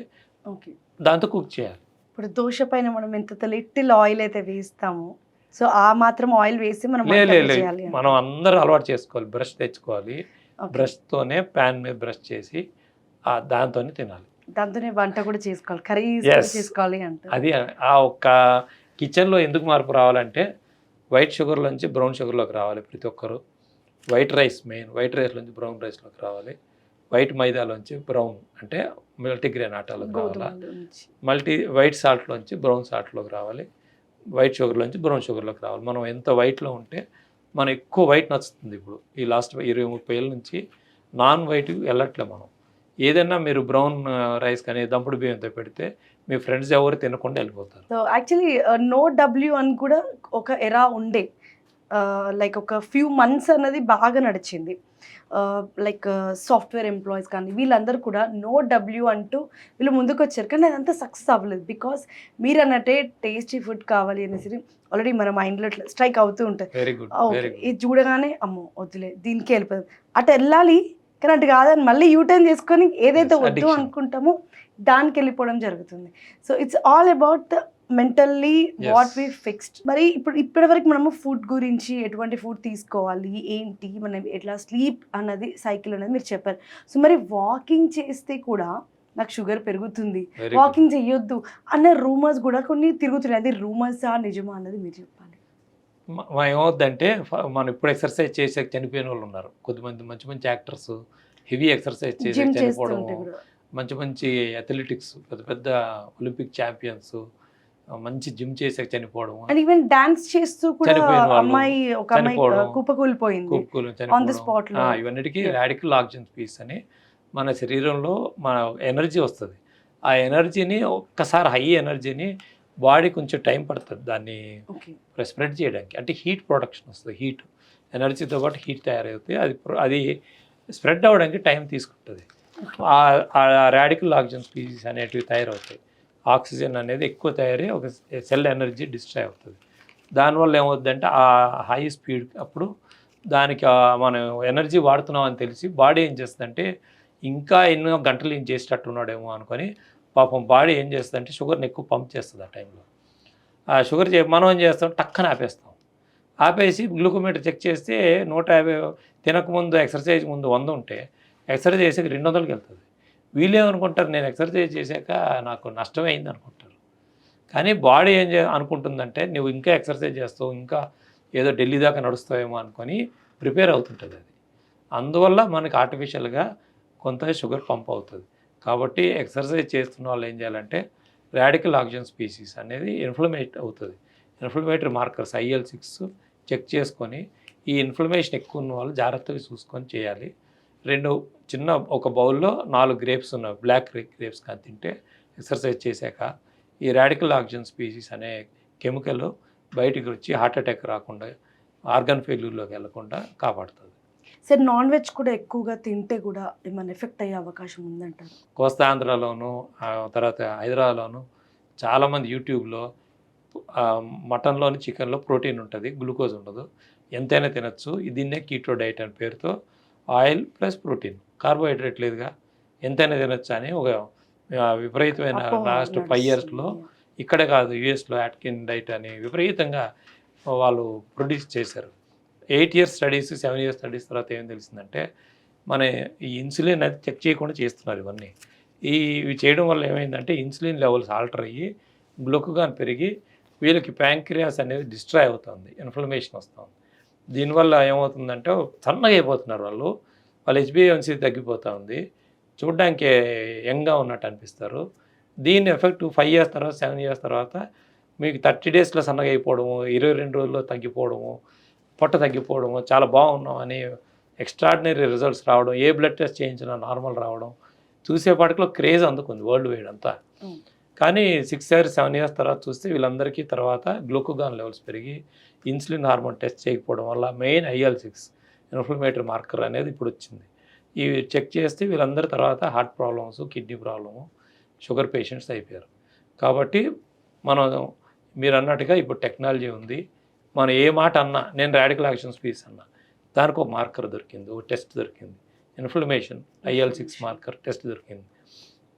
ఓకే. దాంతో కుక్ చేయాలి. ఇప్పుడు దోశ పైన మనం ఎంత లిటిల్ ఆయిల్ అయితే వేస్తామో, సో ఆ మాత్రం ఆయిల్ వేసి మనం లేదు చేయాలి. మనం అందరూ అలవాటు చేసుకోవాలి. బ్రష్ తెచ్చుకోవాలి, Okay. బ్రష్తోనే ప్యాన్ మీద బ్రష్ చేసి దాంతోనే తినాలి. దాంతోనే వంట కూడా చేసుకోవాలి, కర్రీస్ Yes. చేసుకోవాలి అంటారు. అది ఆ ఒక్క కిచెన్లో ఎందుకు మార్పు రావాలంటే వైట్ షుగర్లోంచి బ్రౌన్ షుగర్లోకి రావాలి ప్రతి ఒక్కరు. వైట్ రైస్ మెయిన్, వైట్ రైస్లోంచి బ్రౌన్ రైస్లోకి రావాలి. వైట్ మైదాలోంచి బ్రౌన్ అంటే మల్టీగ్రెయిన్ ఆటాలోకి రావాలా. గోధుమల నుంచి. వైట్ సాల్ట్లోంచి బ్రౌన్ సాల్ట్లోకి రావాలి. వైట్ షుగర్లోంచి బ్రౌన్ షుగర్లోకి రావాలి. మనం ఎంత వైట్లో ఉంటే మనం ఎక్కువ వైట్ నచ్చుతుంది. ఇప్పుడు ఈ లాస్ట్ 20-30 ఏళ్ళ నుంచి నాన్ వైట్ వెళ్ళట్లే మనం. ఏదైనా మీరు బ్రౌన్ రైస్ కానీ దంపుడు బియ్యంతో పెడితే మీ ఫ్రెండ్స్ ఎవరు తినకుండా వెళ్ళిపోతారు. సో యాక్చువల్లీ నో డబ్ల్యూ అని కూడా ఒక ఎరా ఉండే, లైక్ ఒక ఫ్యూ మంత్స్ అన్నది బాగా నడిచింది. లైక్ సాఫ్ట్వేర్ ఎంప్లాయీస్ కానీ వీళ్ళందరూ కూడా నో డబ్ల్యూ అంటూ వీళ్ళు ముందుకు వచ్చారు. కానీ అదంతా సక్సెస్ అవ్వలేదు. బికాస్ మీరు అన్నట్టే టేస్టీ ఫుడ్ కావాలి అనేసి ఆల్రెడీ మన మైండ్లో ఇట్లా స్ట్రైక్ అవుతూ ఉంటుంది. Very good. ఇది చూడగానే అమ్మో వద్దులే దీనికి వెళ్ళిపోతుంది, అటు వెళ్ళాలి కానీ అటు కాదని మళ్ళీ యూటర్న్ చేసుకొని ఏదైతే వద్దు అనుకుంటామో దానికి వెళ్ళిపోవడం జరుగుతుంది. So it's all about the mentally what we fixed. మరి ఇప్పటివరకు మనము ఫుడ్ గురించి ఎటువంటి ఫుడ్ తీసుకోవాలి ఏంటి, మనం ఎట్లా స్లీప్ అన్నది సైకిల్ అనేది మీరు చెప్పారు. సో మరి వాకింగ్ చేస్తే కూడా నాకు షుగర్ పెరుగుతుంది, వాకింగ్ చెయ్యొద్దు అన్న రూమర్స్ కూడా కొన్ని తిరుగుతున్నాయి. అది రూమర్సా నిజమా అన్నది మీరు చెప్పాలి. ఏమవుద్దంటే మనం ఇప్పుడు ఎక్సర్సైజ్ చేసే చనిపోయిన వాళ్ళు ఉన్నారు. కొద్దిమంది మంచి మంచి యాక్టర్స్ హెవీ ఎక్సర్సైజ్ చేసి చనిపోవడం, మంచి మంచి అథ్లెటిక్స్ పెద్ద పెద్ద ఒలింపిక్ ఛాంపియన్స్ మంచి జిమ్ చేసే చనిపోవడం, అండ్ ఈవెన్ డాన్స్ చేస్తూ కూడా అమ్మాయి ఒక అమ్మాయి కుప్పకూలిపోయింది ఆన్ ది స్పాట్ లో. ఇవన్నిటికీ రాడికల్ ఆక్సిజన్ స్పీచ్ అని మన శరీరంలో మన ఎనర్జీ వస్తుంది. ఆ ఎనర్జీని ఒక్కసారి హై ఎనర్జీని బాడీ కొంచెం టైం పడుతుంది దాన్ని స్ప్రెడ్ చేయడానికి. అంటే హీట్ ప్రొడక్షన్ వస్తుంది, హీట్ ఎనర్జీతో పాటు హీట్ తయారవుతుంది. అది స్ప్రెడ్ అవ్వడానికి టైం తీసుకుంటుంది. ఆ రాడికల్ ఆక్సిజన్ స్పీసీస్ అనేటివి తయారవుతాయి. ఆక్సిజన్ అనేది ఎక్కువ తయారై ఒక సెల్ ఎనర్జీ డిస్ట్రాయ్ అవుతుంది. దానివల్ల ఏమవుతుందంటే ఆ హై స్పీడ్ అప్పుడు దానికి మనం ఎనర్జీ వాడుతున్నాం అని తెలిసి బాడీ ఏం చేస్తుందంటే ఇంకా ఎన్నో గంటలు ఏం చేసేటట్టు ఉన్నాడేమో అనుకొని పాపం బాడీ ఏం చేస్తుందంటే షుగర్ని ఎక్కువ పంప్ చేస్తుంది. ఆ టైంలో ఆ షుగర్ మనం ఏం చేస్తాం, టక్కన ఆపేస్తాం. ఆపేసి గ్లూకోమీటర్ చెక్ చేస్తే 150, తినకముందు ఎక్సర్సైజ్ ముందు 100 ఉంటే ఎక్సర్సైజ్ చేసాక 200కి వెళ్తుంది. వీళ్ళేమనుకుంటారు నేను ఎక్సర్సైజ్ చేశాక నాకు నష్టమైంది అనుకుంటారు. కానీ బాడీ ఏం అనుకుంటుందంటే నువ్వు ఇంకా ఎక్సర్సైజ్ చేస్తావు, ఇంకా ఏదో ఢిల్లీ దాకా నడుస్తావేమో అనుకొని ప్రిపేర్ అవుతుంటుంది. అది అందువల్ల మనకి ఆర్టిఫిషియల్గా కొంత షుగర్ పంప్ అవుతుంది. కాబట్టి ఎక్సర్సైజ్ చేస్తున్న వాళ్ళు ఏం చేయాలంటే రాడికల్ ఆక్సిజన్ స్పీసీస్ అనేది ఇన్ఫ్లమేట్ అవుతుంది. ఇన్ఫ్లమేటరీ మార్కర్స్ IL-6 చెక్ చేసుకొని ఈ ఇన్ఫ్లమేషన్ ఎక్కువ ఉన్న వాళ్ళు జాగ్రత్తగా చూసుకొని చేయాలి. ఒక బౌల్లో 4 గ్రేప్స్ ఉన్న బ్లాక్ గ్రేప్స్ కానీ తింటే ఎక్సర్సైజ్ చేశాక ఈ రాడికల్ ఆక్సిజన్ స్పీసీస్ అనే కెమికల్ బయటికి వచ్చి హార్ట్ అటాక్ రాకుండా, ఆర్గన్ ఫెయిల్యూర్లోకి వెళ్లకుండా కాపాడుతుంది. సార్ నాన్ వెజ్ కూడా ఎక్కువగా తింటే కూడా ఏమైనా ఎఫెక్ట్ అయ్యే అవకాశం ఉందంటారు? కోస్తాంధ్రలోను తర్వాత హైదరాబాద్లోను చాలామంది యూట్యూబ్లో మటన్లోని చికెన్లో ప్రోటీన్ ఉంటుంది, గ్లూకోజ్ ఉండదు, ఎంతైనా తినచ్చు, దీన్నే కీటో డైట్ అనే పేరుతో ఆయిల్ ప్లస్ ప్రోటీన్, కార్బోహైడ్రేట్ లేదుగా, ఎంతైనా తినచ్చు అని ఒక విపరీతమైన లాస్ట్ 5 ఇయర్స్లో ఇక్కడే కాదు యుఎస్లో యాట్కిన్ డైట్ అని విపరీతంగా వాళ్ళు ప్రొడ్యూస్ చేశారు. 8 ఇయర్స్ స్టడీస్ 7 ఇయర్స్ స్టడీస్ తర్వాత ఏం తెలిసిందంటే మన ఈ ఇన్సులిన్ అది చెక్ చేయకుండా చేస్తున్నారు. ఇవి చేయడం వల్ల ఏమైందంటే ఇన్సులిన్ లెవెల్స్ ఆల్టర్ అయ్యి గ్లూకోగాన్ పెరిగి వీళ్ళకి ప్యాంక్రియాస్ అనేది డిస్ట్రాయ్ అవుతుంది, ఇన్ఫ్లమేషన్ వస్తుంది. దీనివల్ల ఏమవుతుందంటే సన్నగా అయిపోతున్నారు వాళ్ళ HbA1c తగ్గిపోతూ ఉంది, చూడడానికి యంగ్గా ఉన్నట్టు అనిపిస్తారు. దీని ఎఫెక్ట్ 5 ఇయర్స్ తర్వాత 7 ఇయర్స్ తర్వాత మీకు 30 డేస్లో సన్నగా అయిపోవడము, 22 రోజుల్లో తగ్గిపోవడము, పొట్ట తగ్గిపోవడము, చాలా బాగున్నాం అని ఎక్స్ట్రాడినరీ రిజల్ట్స్ రావడం, ఏ బ్లడ్ టెస్ట్ చేయించినా నార్మల్ రావడం, చూసేపాటిలో క్రేజ్ అందుకుంది వరల్డ్ వైడ్ అంతా. కానీ 6 ఇయర్స్ 7 ఇయర్స్ తర్వాత చూస్తే వీళ్ళందరికీ తర్వాత గ్లూకోగాన్ లెవెల్స్ పెరిగి ఇన్సులిన్ హార్మోన్ టెస్ట్ చేయకపోవడం వల్ల మెయిన్ IL-6 ఇన్ఫ్లమేటరీ మార్కర్ అనేది ఇప్పుడు వచ్చింది. ఇవి చెక్ చేస్తే వీళ్ళందరి తర్వాత heart problems, kidney problem, sugar patients అయిపోయారు. కాబట్టి మనం మీరు అన్నట్టుగా ఇప్పుడు టెక్నాలజీ ఉంది. మనం ఏ మాట అన్నా, నేను రాడికల్ యాక్షన్ స్పీచ్ అన్నా, దానికి ఒక మార్కర్ దొరికింది, ఒక టెస్ట్ దొరికింది. ఇన్ఫ్లమేషన్ IL-6 మార్కర్ టెస్ట్ దొరికింది.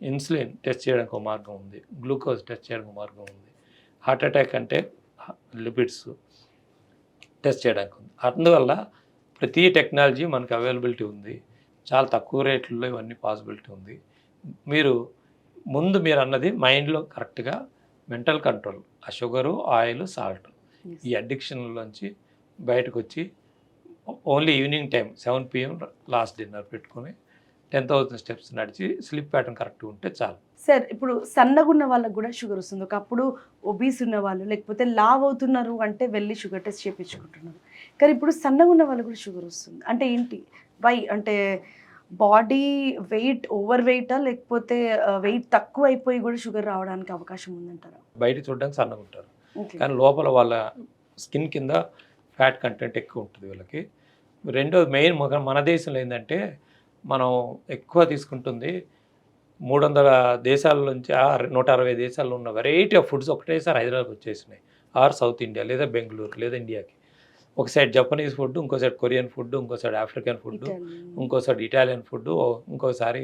ఇన్సులిన్ టెస్ట్ చేయడానికి ఒక మార్గం ఉంది, గ్లూకోజ్ టెస్ట్ చేయడానికి ఒక మార్గం ఉంది, హార్ట్ అటాక్ అంటే లిపిడ్స్ టెస్ట్ చేయడానికి ఉంది. అందువల్ల ప్రతి టెక్నాలజీ మనకు అవైలబిలిటీ ఉంది. చాలా తక్కువ రేట్లలో ఇవన్నీ పాసిబిలిటీ ఉంది. మీరు మీరు అన్నది మైండ్లో కరెక్ట్గా మెంటల్ కంట్రోల్, ఆ షుగరు, ఆయిల్, సాల్ట్, ఈ అడిక్షన్లోంచి బయటకు వచ్చి only evening time 7 PM last dinner పెట్టుకొని 10,000 స్టెప్స్ నడిచి స్లీప్ ప్యాటర్న్ కరెక్ట్గా ఉంటే చాలు. సార్ ఇప్పుడు సన్నగా ఉన్న వాళ్ళకి కూడా షుగర్ వస్తుంది. ఒకప్పుడు ఒబీస్ ఉన్న వాళ్ళు, లేకపోతే లావ్ అవుతున్నారు అంటే వెళ్ళి షుగర్ టెస్ట్ చేయించుకుంటున్నారు. కానీ ఇప్పుడు సన్నగా ఉన్న వాళ్ళు కూడా షుగర్ వస్తుంది. అంటే ఏంటి? వై? అంటే బాడీ వెయిట్ ఓవర్ వెయిటా, లేకపోతే వెయిట్ తక్కువ అయిపోయి కూడా షుగర్ రావడానికి అవకాశం ఉందంటారా? బయట చూడడానికి సన్నగా ఉంటారు, కానీ లోపల వాళ్ళ స్కిన్ కింద ఫ్యాట్ కంటెంట్ ఎక్కువ ఉంటుంది వీళ్ళకి. రెండోది మెయిన్ మన దేశంలో ఏంటంటే మనం ఎక్కువ తీసుకుంటుంది 300 దేశాల నుంచి 160 దేశాల్లో ఉన్న వెరైటీ ఆఫ్ ఫుడ్స్ ఒకటేసారి హైదరాబాద్ వచ్చేసినాయి. ఆర్ సౌత్ ఇండియా, లేదా బెంగళూరు, లేదా ఇండియాకి. ఒక సైడ్ జపనీస్ ఫుడ్, ఇంకో సైడ్ కొరియన్ ఫుడ్, ఇంకో సైడ్ ఆఫ్రికన్ ఫుడ్, ఇంకో సైడ్ ఇటాలియన్ ఫుడ్, ఇంకోసారి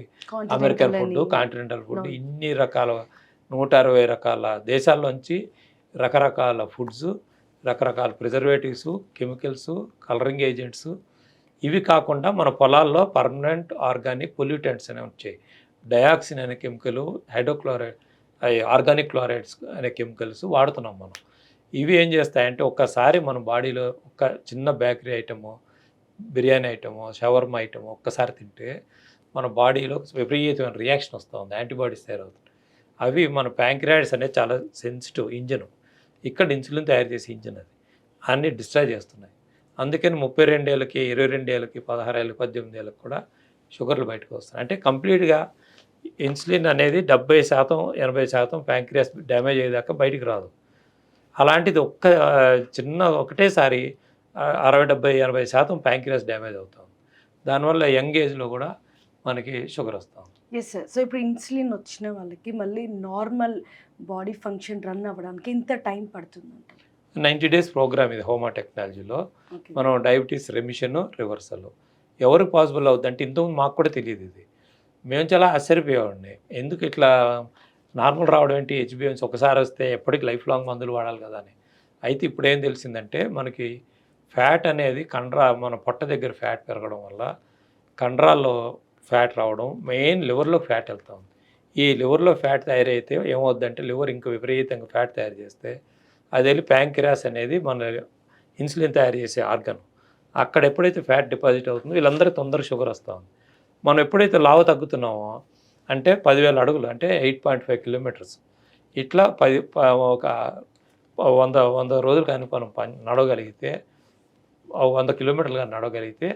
అమెరికన్ ఫుడ్, కాంటినెంటల్ ఫుడ్, ఇన్ని రకాల 160 రకాల దేశాల్లోంచి రకరకాల ఫుడ్స్, రకరకాల ప్రిజర్వేటివ్స్, కెమికల్స్, కలరింగ్ ఏజెంట్స్. ఇవి కాకుండా మన పొలాల్లో పర్మనెంట్ ఆర్గానిక్ పొల్యూటెంట్స్ అనేవి వచ్చాయి. డయాక్సిన్ అనే కెమికల్, హైడ్రోక్లోరైడ్, ఆర్గానిక్ క్లోరైడ్స్ అనే కెమికల్స్ వాడుతున్నాం మనం. ఇవి ఏం చేస్తాయంటే ఒక్కసారి మన బాడీలో ఒక చిన్న బేకరీ ఐటమో, బిర్యానీ ఐటమో, షవర్మా ఐటమో ఒక్కసారి తింటే మన బాడీలో విపరీతమైన రియాక్షన్ వస్తూ ఉంది, యాంటీబాడీస్ తయారవుతుంది. అవి మన ప్యాంక్రియాటిస్ అనేది చాలా సెన్సిటివ్ ఇంజన్, ఇక్కడ ఇన్సులిన్ తయారు చేసే ఇంజన్, అది అన్నీ డిస్ట్రాయ్ చేస్తున్నాయి. అందుకని 32 ఏళ్ళకి, 22 ఏళ్ళకి, 16 ఏళ్ళకి, 18 ఏళ్ళకి కూడా షుగర్లు బయటకు వస్తాయి. అంటే కంప్లీట్గా ఇన్సులిన్ అనేది 70%, 80% ప్యాంక్రియాస్ డ్యామేజ్ అయ్యేదాకా బయటికి రాదు. అలాంటిది ఒకటేసారి 60, 70, 80% ప్యాంక్రియాస్ డ్యామేజ్ అవుతుంది. దానివల్ల యంగ్ ఏజ్లో కూడా మనకి షుగర్ వస్తుంది. Yes sir. సో ఇప్పుడు ఇన్సులిన్ వచ్చిన వాళ్ళకి మళ్ళీ నార్మల్ బాడీ ఫంక్షన్ రన్ అవ్వడానికి ఎంత టైం పడుతుందంట? 90 డేస్ ప్రోగ్రామ్ ఇది హోమా టెక్నాలజీలో. మనం డయాబెటీస్ రెమిషన్, రివర్సల్ ఎవరికి పాసిబుల్ అవుతుందంటే ఇంతకుముందు మాకు కూడా తెలియదు ఇది. మేము చాలా ఆశ్చర్యపోయేవాడిని, ఎందుకు ఇట్లా నార్మల్ రావడం ఏంటి, HbA1c ఒకసారి వస్తే ఎప్పటికి లైఫ్ లాంగ్ మందులు వాడాలి కదా అని. అయితే ఇప్పుడు ఏం తెలిసిందంటే మనకి ఫ్యాట్ అనేది మన పొట్ట దగ్గర ఫ్యాట్ పెరగడం వల్ల కండరాల్లో ఫ్యాట్ రావడం, మెయిన్ లివర్లో ఫ్యాట్ వెళ్తూ ఉంది. ఈ లివర్లో ఫ్యాట్ తయారైతే ఏమవుద్దంటే లివర్ ఇంకా విపరీతంగా ఫ్యాట్ తయారు చేస్తే అది వెళ్ళి ప్యాంక్రియాస్ అనేది మన ఇన్సులిన్ తయారు చేసే ఆర్గన్, అక్కడ ఎప్పుడైతే ఫ్యాట్ డిపాజిట్ అవుతుందో వీళ్ళందరికీ తొందరగా షుగర్ వస్తూ ఉంది. మనం ఎప్పుడైతే లావు తగ్గుతున్నామో అంటే 10,000 అడుగులు అంటే 8.5 కిలోమీటర్స్, ఇట్లా ఒక 100 రోజులు కానీ మనం నడవగలిగితే, 100 కిలోమీటర్లు కానీ నడవగలిగితే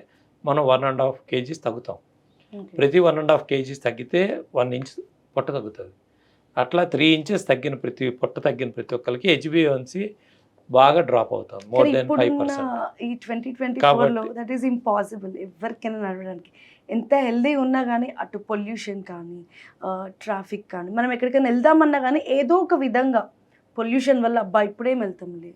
మనం 1.5 kgs తగ్గుతాం. ప్రతి 1.5 kgs తగ్గితే 1 ఇంచ్ పొట్ట తగ్గుతుంది. అట్లా 3 ఇంచెస్ పొట్ట తగ్గిన ప్రతి ఒక్కరికి HbA1c బాగా డ్రాప్ అవుతుంది, మోర్ దెన్ 5%. ఈ 2024లో దట్ ఈస్ ఇంపాసిబుల్ ఎవరికైనా నడవడానికి. ఎంత హెల్దీ ఉన్నా కానీ అటు పొల్యూషన్ కానీ, ట్రాఫిక్ కానీ, మనం ఎక్కడికైనా వెళ్దామన్నా కానీ ఏదో ఒక విధంగా పొల్యూషన్ వల్ల అబ్బా ఇప్పుడేం వెళ్తాంలే,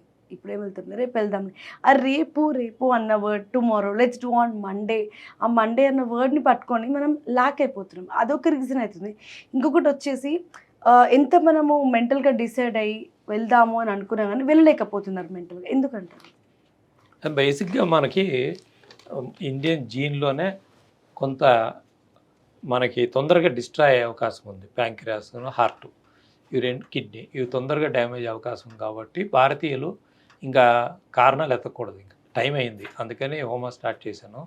రేపు వెళ్దాంలే, ఆ రేపు అన్న word, tomorrow, let's do on Monday, ఆ మండే అన్న వర్డ్ని పట్టుకొని మనం లాక్ అయిపోతున్నాం. అదొక రీజన్ అవుతుంది. ఇంకొకటి వచ్చేసి ఎంత మనము మెంటల్గా డిసైడ్ అయ్యి వెళ్దాము అని అనుకున్నా కానీ వెళ్ళలేకపోతున్నారు మెంటల్గా. ఎందుకంటే బేసిక్గా మనకి ఇండియన్ జీన్లోనే కొంత మనకి తొందరగా డిస్ట్రాయ్ అయ్యే అవకాశం ఉంది. ప్యాంక్రియాస్, హార్ట్, కిడ్నీ ఇవి తొందరగా డ్యామేజ్ అవకాశం ఉంది. కాబట్టి భారతీయులు ఇంకా కారణాలు ఎత్తకూడదు, ఇంకా టైం అయింది. అందుకని హోమా స్టార్ట్ చేశాను.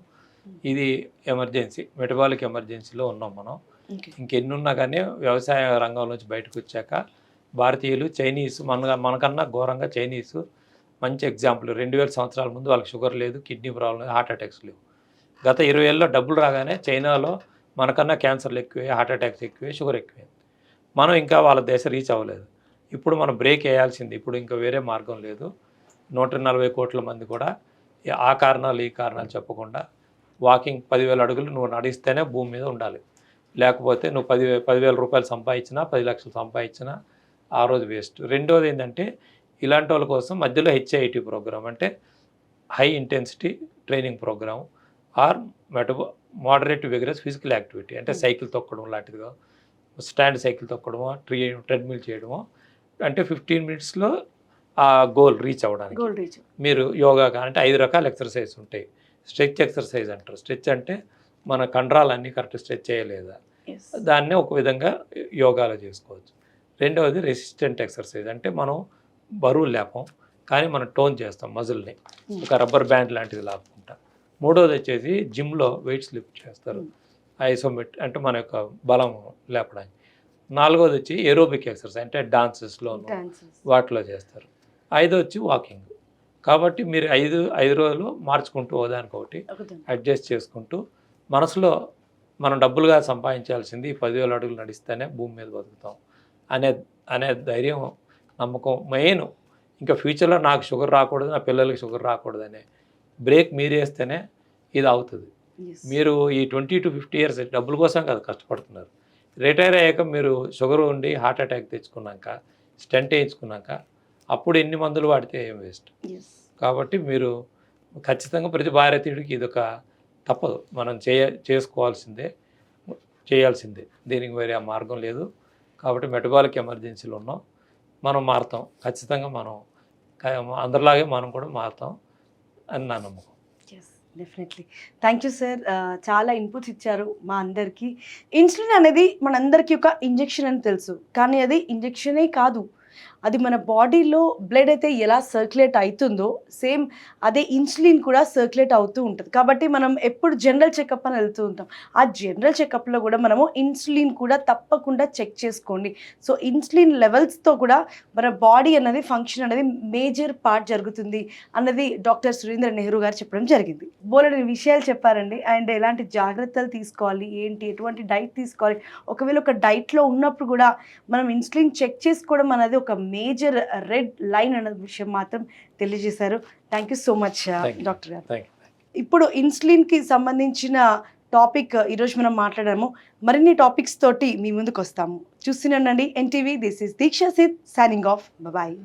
ఇది ఎమర్జెన్సీ, మెటబాలిక్ ఎమర్జెన్సీలో ఉన్నాం మనం. ఇంకెన్నున్నా కానీ వ్యవసాయ రంగంలోంచి బయటకు వచ్చాక భారతీయులు చైనీస్ మనకన్నా ఘోరంగా చైనీసు మంచి ఎగ్జాంపుల్. 2000 సంవత్సరాల ముందు వాళ్ళకి షుగర్ లేదు, కిడ్నీ ప్రాబ్లం లేదు, హార్ట్ అటాక్స్ లేవు. గత 20 ఏళ్ళలో డబ్బులు రాగానే చైనాలో మనకన్నా క్యాన్సర్లు ఎక్కువే, హార్ట్ అటాక్స్ ఎక్కువే, షుగర్ ఎక్కువే. మనం ఇంకా వాళ్ళ దేశం రీచ్ అవ్వలేదు. ఇప్పుడు మనం బ్రేక్ వేయాల్సింది. ఇప్పుడు ఇంకా వేరే మార్గం లేదు. 140 కోట్ల మంది కూడా ఆ కారణాలు ఈ కారణాలు చెప్పకుండా వాకింగ్ 10,000 అడుగులు నువ్వు నడిస్తేనే భూమి మీద ఉండాలి. లేకపోతే నువ్వు 10,000 రూపాయలు సంపాదించినా, 10 లక్షలు సంపాదించినా ఆ రోజు వేస్ట్. రెండోది ఏంటంటే ఇలాంటి వాళ్ళ కోసం మధ్యలో HIIT ప్రోగ్రామ్, అంటే high intensity training program or moderate vigorous physical activity, అంటే సైకిల్ తొక్కడం లాంటిదిగా, స్టాండ్ సైకిల్ తొక్కడమో, ట్రెడ్మిల్ చేయడమో, అంటే 15 మినిట్స్లో ఆ గోల్ రీచ్ అవ్వడానికి. Goal reach. మీరు యోగా అంటే 5 రకాల ఎక్సర్సైజ్ ఉంటాయి. స్ట్రెచ్ ఎక్సర్సైజ్ అంటారు. స్ట్రెచ్ అంటే మన కండరాలన్నీ కరెక్ట్ స్ట్రెచ్ చేయలేదా, దాన్నే ఒక విధంగా యోగాలో చేసుకోవచ్చు. రెండవది రెసిస్టెంట్ ఎక్సర్సైజ్, అంటే మనం బరువు లేపం కానీ మనం టోన్ చేస్తాం మజిల్ని, ఒక రబ్బర్ బ్యాండ్ లాంటిది లాపుకుంటా. మూడవది వచ్చేసి జిమ్లో వెయిట్స్ లిఫ్ట్ చేస్తారు, ఐసోమెట్, అంటే మన యొక్క బలం లేపడానికి. నాలుగోది వచ్చి ఏరోబిక్ ఎక్సర్సైజ్, అంటే డాన్సెస్లోను వాటిలో చేస్తారు. ఐదో వచ్చి వాకింగ్. కాబట్టి మీరు ఐదు రోజులు మార్చుకుంటూ ఒకదానికొకటి అడ్జస్ట్ చేసుకుంటూ, మనసులో మనం డబ్బులుగా సంపాదించాల్సింది 10,000 అడుగులు నడిస్తేనే భూమి మీద బతుకుతాం అనే ధైర్యం, నమ్మకం మెయిన్. ఇంకా ఫ్యూచర్లో నాకు షుగర్ రాకూడదు, నా పిల్లలకి షుగర్ రాకూడదు అనే బ్రేక్ మీరు వేస్తేనే ఇది అవుతుంది. మీరు ఈ 20 to 50 ఇయర్స్ డబ్బుల కోసం కాదు కష్టపడుతున్నారు. రిటైర్ అయ్యాక మీరు షుగర్ ఉండి హార్ట్ అటాక్ తెచ్చుకున్నాక, స్టెంట్ వేయించుకున్నాక, అప్పుడు ఎన్ని మందులు వాడితే ఏం వేస్ట్. కాబట్టి మీరు ఖచ్చితంగా ప్రతి భారతీయుడికి ఇదొక తప్పదు, మనం చేయాల్సిందే. దీనికి వేరే ఆ మార్గం లేదు. కాబట్టి మెటబాలిక్ ఎమర్జెన్సీలో ఉన్నాం, మనం మారుతాం. ఖచ్చితంగా మనం అందరిలాగే మనం కూడా మారుతాం అని నా నమ్మకం. డెఫినెట్లీ. Thank you sir. చాలా ఇన్పుట్స్ ఇచ్చారు మా అందరికీ. ఇన్సులిన్ అనేది మనందరికీ ఒక ఇంజెక్షన్ అని తెలుసు, కానీ అది ఇంజెక్షనే కాదు. అది మన బాడీలో బ్లడ్ అయితే ఎలా సర్క్యులేట్ అవుతుందో సేమ్ అదే ఇన్సులిన్ కూడా సర్క్యులేట్ అవుతూ ఉంటుంది. కాబట్టి మనం ఎప్పుడు జనరల్ చెకప్ అని వెళ్తూ ఉంటాం. ఆ జనరల్ చెకప్లో కూడా మనము ఇన్సులిన్ కూడా తప్పకుండా చెక్ చేసుకోండి. సో ఇన్సులిన్ లెవెల్స్తో కూడా మన బాడీ అనేది ఫంక్షన్ అనేది మేజర్ పార్ట్ జరుగుతుంది అన్నది డాక్టర్ సురేంద్ర నెహ్రూ గారు చెప్పడం జరిగింది. బోలెడని విషయాలు చెప్పారండి. అండ్ ఎలాంటి జాగ్రత్తలు తీసుకోవాలి, ఏంటి, ఎటువంటి డైట్ తీసుకోవాలి, ఒకవేళ ఒక డైట్లో ఉన్నప్పుడు కూడా మనం ఇన్సులిన్ చెక్ చేసుకోవడం అనేది ఒక మేజర్ రెడ్ లైన్ అనే విషయం మాత్రం తెలియజేశారు. Thank you so much doctor గారు. ఇప్పుడు ఇన్సులిన్కి సంబంధించిన టాపిక్ ఈరోజు మనం మాట్లాడాము. మరిన్ని టాపిక్స్ తోటి మీ ముందుకు వస్తాము. చూస్తూనే ఉండండి NTV. This is Deeksha Sidh signing off. Bye.